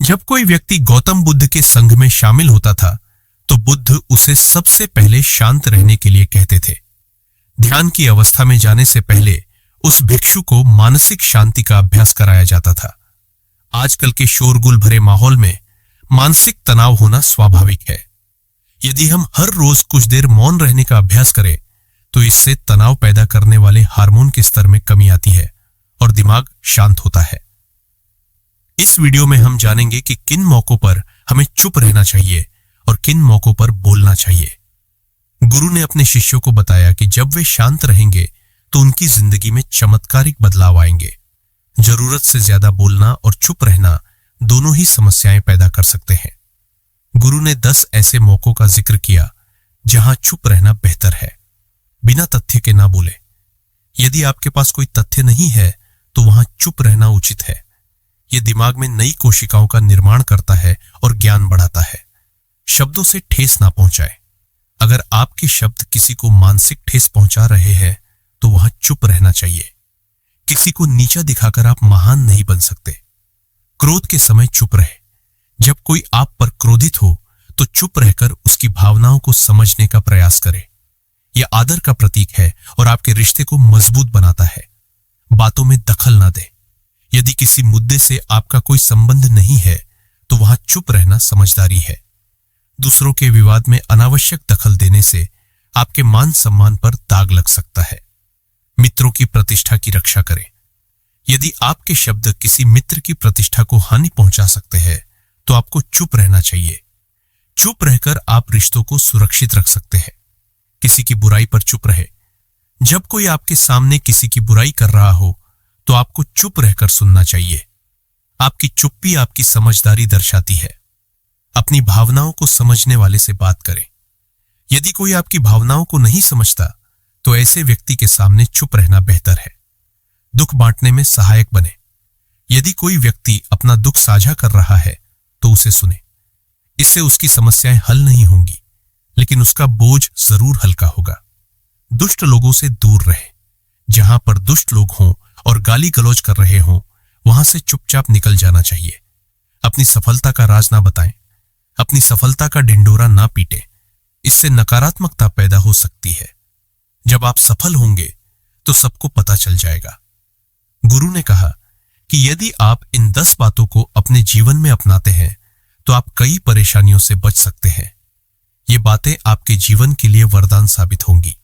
जब कोई व्यक्ति गौतम बुद्ध के संघ में शामिल होता था तो बुद्ध उसे सबसे पहले शांत रहने के लिए कहते थे। ध्यान की अवस्था में जाने से पहले उस भिक्षु को मानसिक शांति का अभ्यास कराया जाता था। आजकल के शोरगुल भरे माहौल में मानसिक तनाव होना स्वाभाविक है। यदि हम हर रोज कुछ देर मौन रहने का अभ्यास करें तो इससे तनाव पैदा करने वाले हार्मोन के स्तर में कमी आती है और दिमाग शांत होता है। इस वीडियो में हम जानेंगे कि किन मौकों पर हमें चुप रहना चाहिए और किन मौकों पर बोलना चाहिए। गुरु ने अपने शिष्यों को बताया कि जब वे शांत रहेंगे तो उनकी जिंदगी में चमत्कारिक बदलाव आएंगे। जरूरत से ज्यादा बोलना और चुप रहना दोनों ही समस्याएं पैदा कर सकते हैं। गुरु ने 10 ऐसे मौकों का जिक्र किया जहां चुप रहना बेहतर है। बिना तथ्य के ना बोले। यदि आपके पास कोई तथ्य नहीं है तो वहां चुप रहना उचित है। यह दिमाग में नई कोशिकाओं का निर्माण करता है और ज्ञान बढ़ाता है। शब्दों से ठेस ना पहुंचाए। अगर आपके शब्द किसी को मानसिक ठेस पहुंचा रहे हैं तो वहां चुप रहना चाहिए। किसी को नीचा दिखाकर आप महान नहीं बन सकते। क्रोध के समय चुप रहे। जब कोई आप पर क्रोधित हो तो चुप रहकर उसकी भावनाओं को समझने का प्रयास करें। यह आदर का प्रतीक है और आपके रिश्ते को मजबूत बनाता है। बातों में दखल ना दें। यदि किसी मुद्दे से आपका कोई संबंध नहीं है तो वहां चुप रहना समझदारी है। दूसरों के विवाद में अनावश्यक दखल देने से आपके मान सम्मान पर दाग लग सकता है। मित्रों की प्रतिष्ठा की रक्षा करें। यदि आपके शब्द किसी मित्र की प्रतिष्ठा को हानि पहुंचा सकते हैं तो आपको चुप रहना चाहिए। चुप रहकर आप रिश्तों को सुरक्षित रख सकते हैं। किसी की बुराई पर चुप रहे। जब कोई आपके सामने किसी की बुराई कर रहा हो तो आपको चुप रहकर सुनना चाहिए। आपकी चुप्पी आपकी समझदारी दर्शाती है। अपनी भावनाओं को समझने वाले से बात करें। यदि कोई आपकी भावनाओं को नहीं समझता तो ऐसे व्यक्ति के सामने चुप रहना बेहतर है। दुख बांटने में सहायक बने। यदि कोई व्यक्ति अपना दुख साझा कर रहा है तो उसे सुने। इससे उसकी समस्याएं हल नहीं होंगी लेकिन उसका बोझ जरूर हल्का होगा। दुष्ट लोगों से दूर रहे। जहां पर दुष्ट लोग हों और गाली गलौज कर रहे हों वहां से चुपचाप निकल जाना चाहिए। अपनी सफलता का राज ना बताएं। अपनी सफलता का ढिंढोरा ना पीटे। इससे नकारात्मकता पैदा हो सकती है। जब आप सफल होंगे तो सबको पता चल जाएगा। गुरु ने कहा कि यदि आप इन 10 बातों को अपने जीवन में अपनाते हैं तो आप कई परेशानियों से बच सकते हैं। ये बातें आपके जीवन के लिए वरदान साबित होंगी।